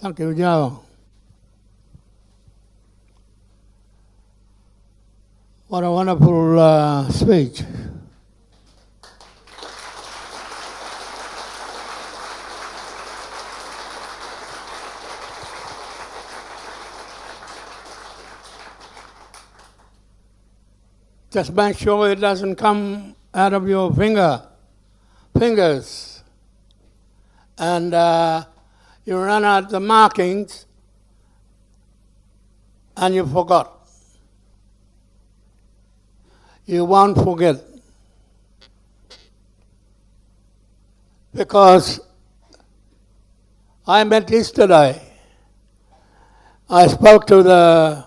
Thank you, Joe. What a wonderful speech. Just make sure it doesn't come out of your fingers. And you run out the markings and you forgot. You won't forget. Because I met yesterday. I spoke to the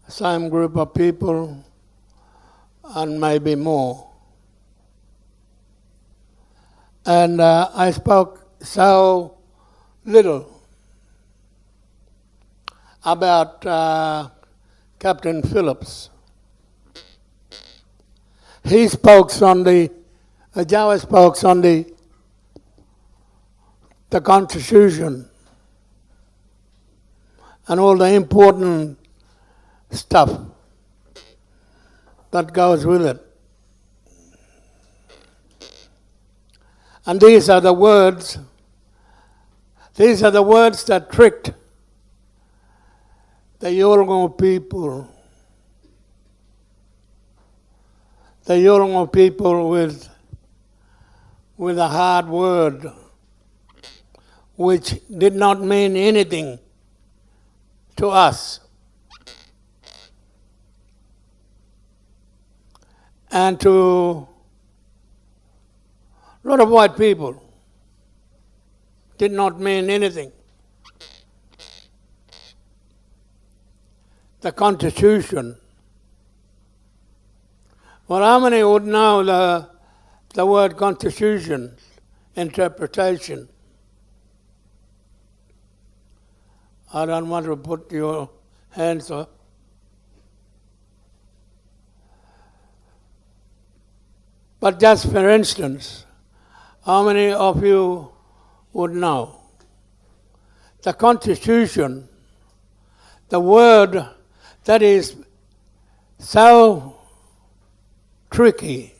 same group of people and maybe more. And I spoke so little about Captain Phillips. He spoke on Jawa spoke on the Constitution and all the important stuff that goes with it. And these are the words that tricked the Yolngu people. The Yolngu people with a hard word, which did not mean anything to us. And to a lot of white people, did not mean anything. The Constitution. Well, how many would know the word Constitution, interpretation? I don't want to put your hands up. But just for instance, how many of you would know? The Constitution, the word that is so tricky,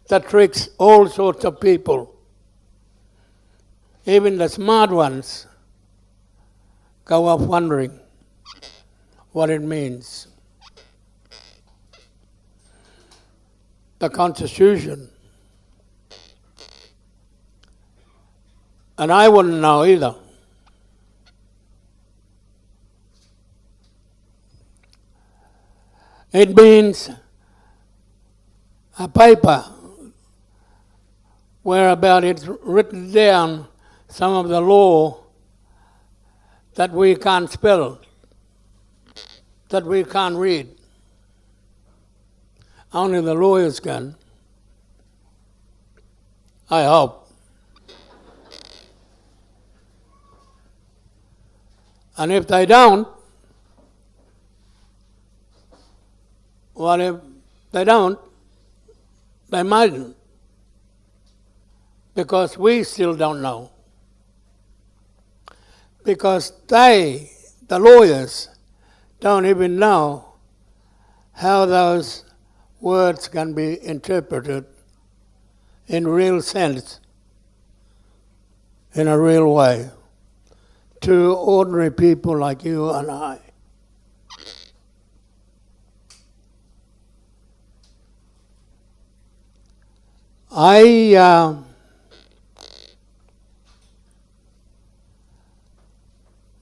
that tricks all sorts of people. Even the smart ones go off wondering what it means. The Constitution. And I wouldn't know either. It means a paper whereabout it's written down some of the law that we can't spell, that we can't read. Only the lawyers can. I hope. And if they don't, well, if they don't, they mightn't. Because we still don't know. Because they, the lawyers, don't even know how those words can be interpreted in real sense, in a real way, to ordinary people like you and I.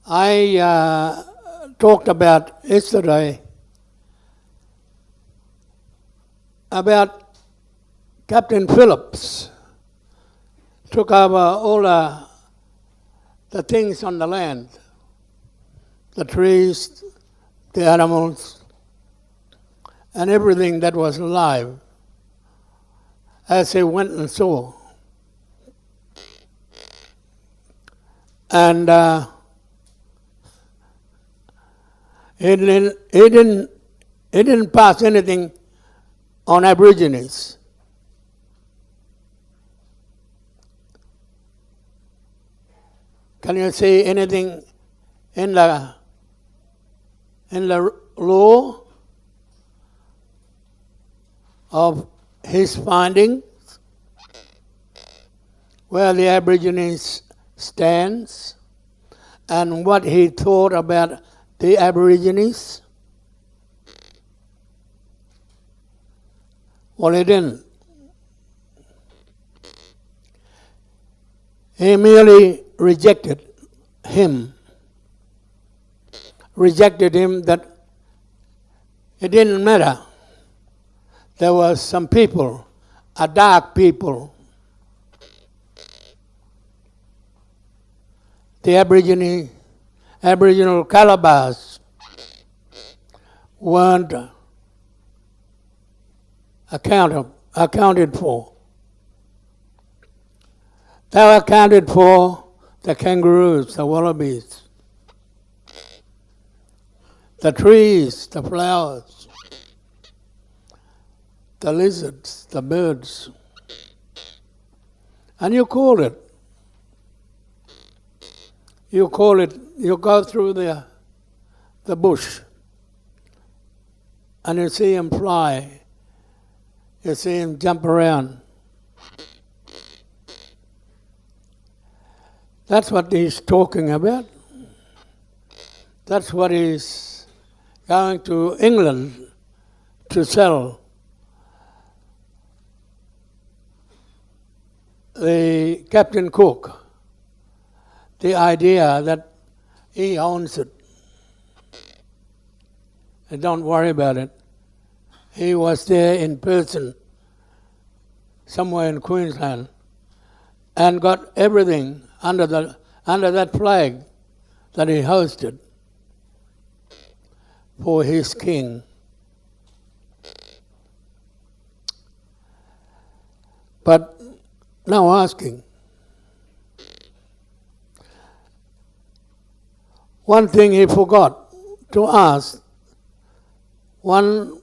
I talked about yesterday about Captain Phillips took over all the things on the land, the trees, the animals, and everything that was alive as he went and saw. And he didn't pass anything on Aborigines. Can you see anything in the law of his findings, where the Aborigines stands, and what he thought about the Aborigines? Well, he didn't. He merely rejected him that it didn't matter. There were some people, a dark people, the Aboriginal Calabars weren't accounted for. They were accounted for the kangaroos, the wallabies, the trees, the flowers, the lizards, the birds. And you go through the bush and you see him fly, you see him jump around. That's what he's talking about. That's what he's going to England to sell. The Captain Cook, the idea that he owns it. And don't worry about it. He was there in person, somewhere in Queensland, and got everything under that flag that he hosted for his king. But now asking, one thing he forgot to ask, one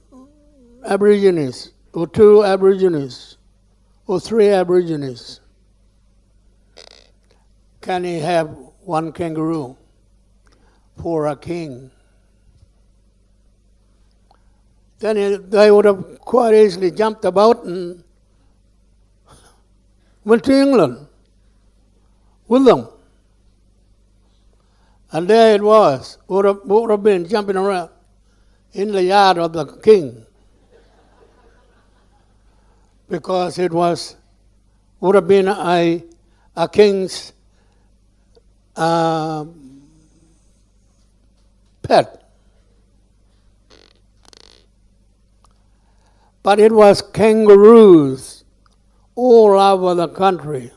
Aborigines, or two Aborigines, or three Aborigines, can he have one kangaroo for a king? Then they would have quite easily jumped about and went to England with them. And there it was, would have been jumping around in the yard of the king, because it would have been a king's pet. But it was kangaroos all over the country,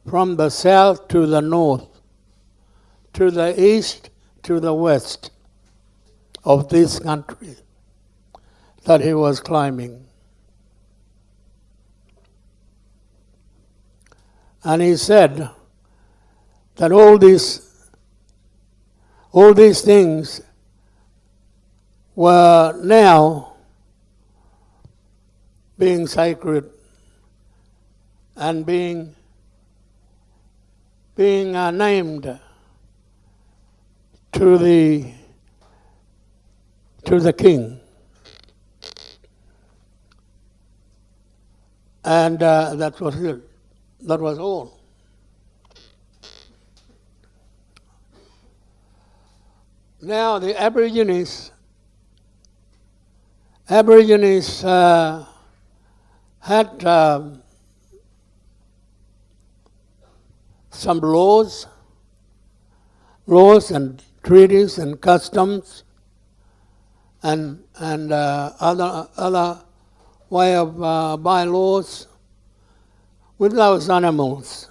from the south to the north, to the east to the west of this country that he was climbing. And he said that all these things were now being sacred and being named to the king, and that was it. That was all. Now the Aborigines had some laws and treaties and customs and other way of bylaws with those animals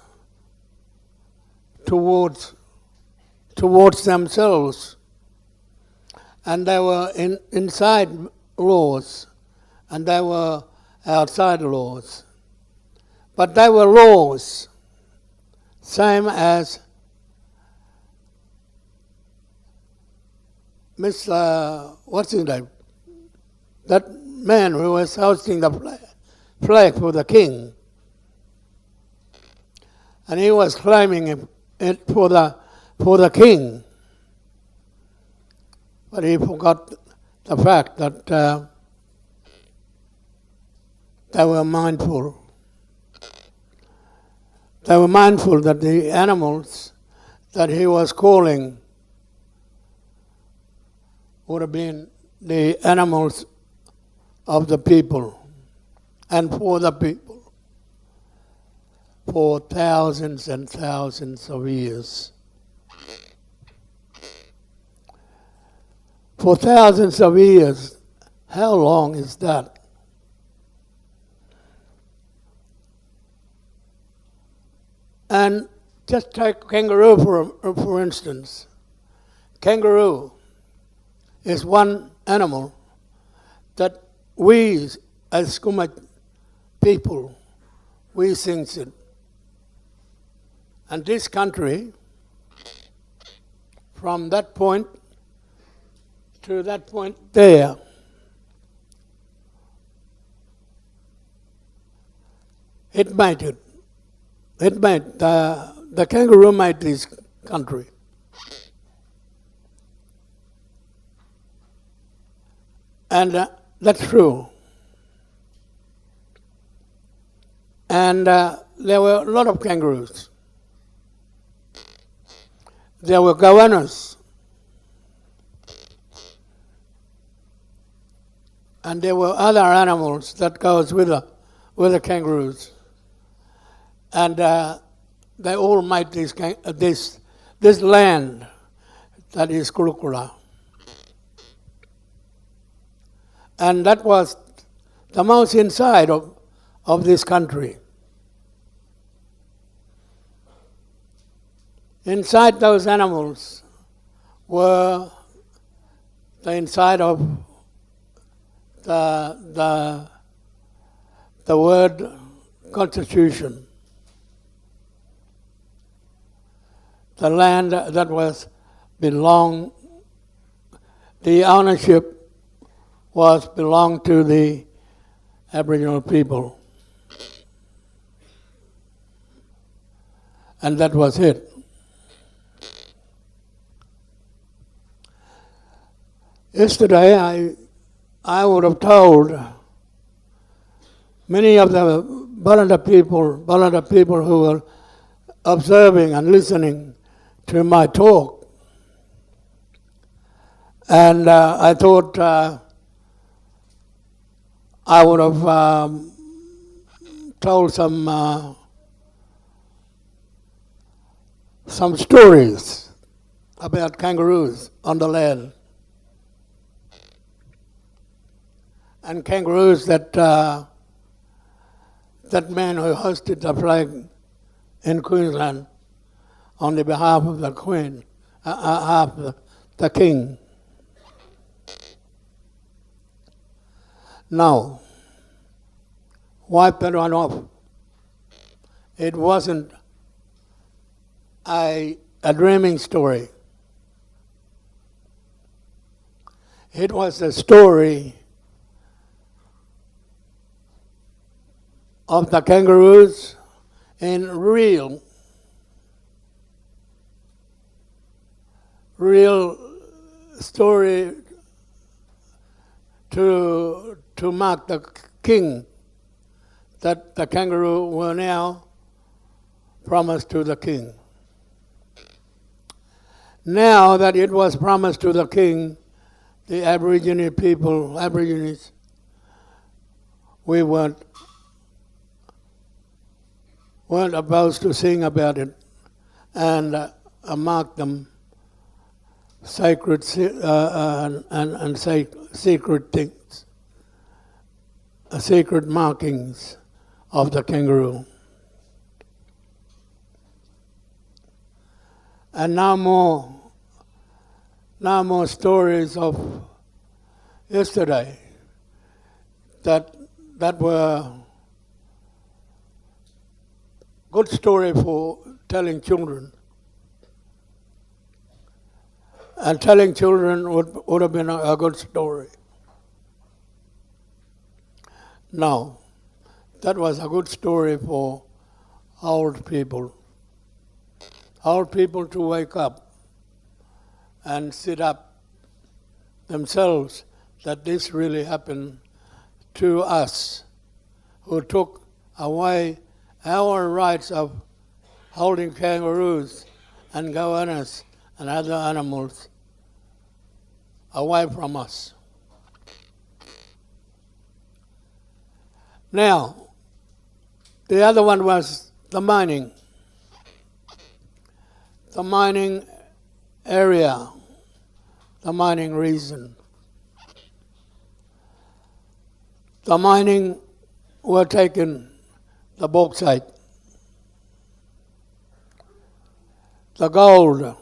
towards themselves. And they were inside laws and they were outside laws. But they were laws, same as what's his name? That man who was hosting the flag for the king. And he was claiming it for the king. But he forgot the fact that they were mindful. They were mindful that the animals that he was calling would have been the animals of the people and for the people for thousands and thousands of years. For thousands of years, how long is that? And just take kangaroo for instance. Kangaroo is one animal that we as Kumach people, we sings it. And this country, from that point to that point there, it made it. It made, the kangaroo made this country. And that's true. And there were a lot of kangaroos. There were goannas. And there were other animals that goes with the kangaroos. And they all made this land that is Kurukura. And that was the most inside of this country. Inside those animals were the inside of the word constitution. The land that was belonged, the ownership belonged to the Aboriginal people. And that was it. Yesterday I would have told many of the Balanda people who were observing and listening to my talk. And I thought I would have told some stories about kangaroos on the land. And kangaroos that man who hosted the flag in Queensland on the behalf of the Queen, the King. No, wipe that one off. It wasn't a dreaming story. It was a story of the kangaroos in real story to mark the king that the kangaroo were now promised to the king. Now that it was promised to the king, the Aborigines, we weren't supposed to sing about it and mark them sacred and secret things, secret markings of the kangaroo. And now more stories of yesterday that were good story for telling children. And telling children would have been a good story. No, that was a good story for old people. old people to wake up and sit up themselves that this really happened to us, who took away our rights of holding kangaroos and goannas and other animals away from us. Now, the other one was the mining area, the mining region. The mining were taken, the bauxite, the gold,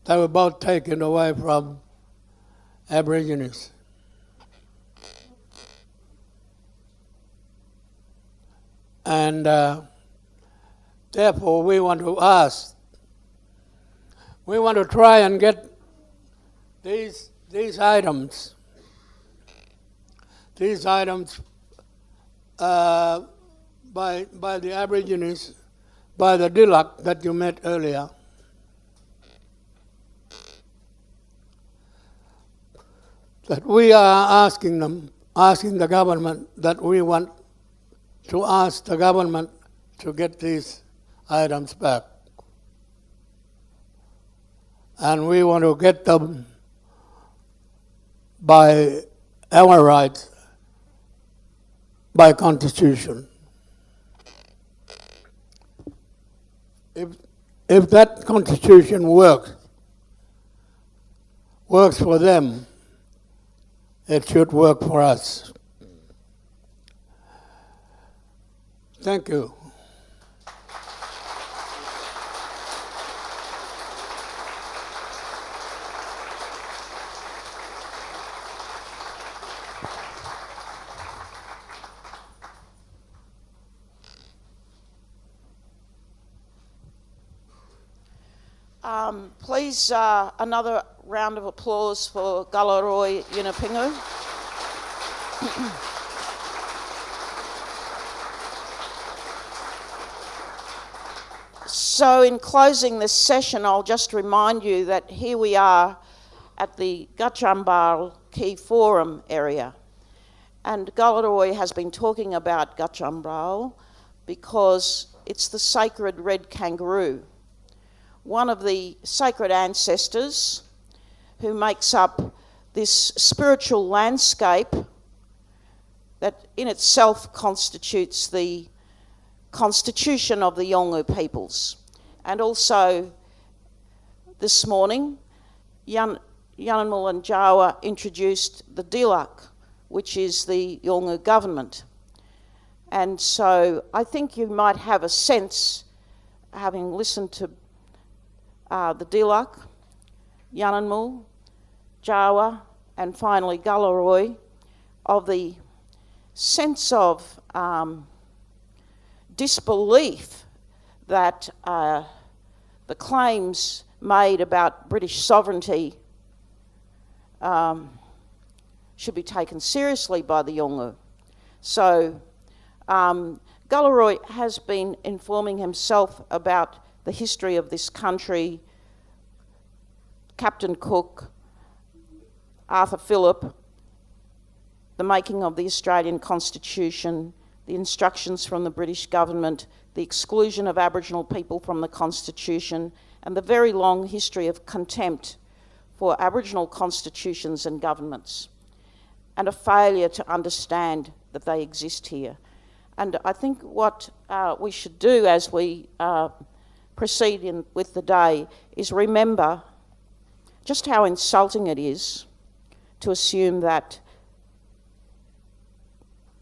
they were both taken away from Aborigines. And therefore we want to try and get these items by the Aborigines, by the Dilak that you met earlier. That we are asking the government, that we want to ask the government to get these items back. And we want to get them by our rights, by constitution. If that constitution works for them, it should work for us. Thank you. Please, another round of applause for Galarrwuy Yunupingu. So in closing this session, I'll just remind you that here we are at the Galarrwuy Key Forum area. And Galarrwuy has been talking about Galarrwuy because it's the sacred red kangaroo, one of the sacred ancestors who makes up this spiritual landscape that in itself constitutes the constitution of the Yolngu peoples. And also this morning, Yunupingu and Jawa introduced the Dilak, which is the Yolngu government. And so I think you might have a sense, having listened to the Dilak, Yunupingu, Jawa, and finally Galarrwuy, of the sense of disbelief that the claims made about British sovereignty should be taken seriously by the Yolngu. So Galarrwuy has been informing himself about the history of this country, Captain Cook, Arthur Phillip, the making of the Australian Constitution, the instructions from the British government, the exclusion of Aboriginal people from the Constitution, and the very long history of contempt for Aboriginal constitutions and governments, and a failure to understand that they exist here. And I think what we should do as we proceed with the day is remember just how insulting it is to assume that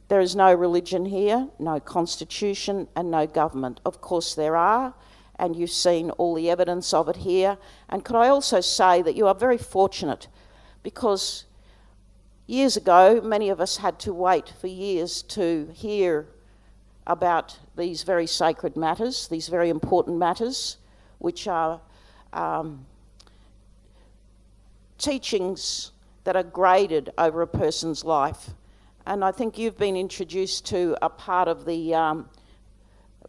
there is no religion here, no constitution, and no government. Of course there are, and you've seen all the evidence of it here. And could I also say that you are very fortunate, because years ago, many of us had to wait for years to hear about these very sacred matters, these very important matters, which are teachings that are graded over a person's life. And I think you've been introduced to a part of the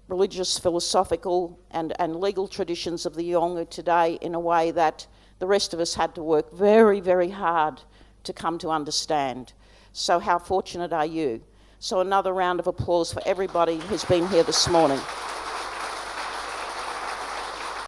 religious, philosophical and legal traditions of the Yolngu today in a way that the rest of us had to work very, very hard to come to understand. So how fortunate are you? So another round of applause for everybody who's been here this morning.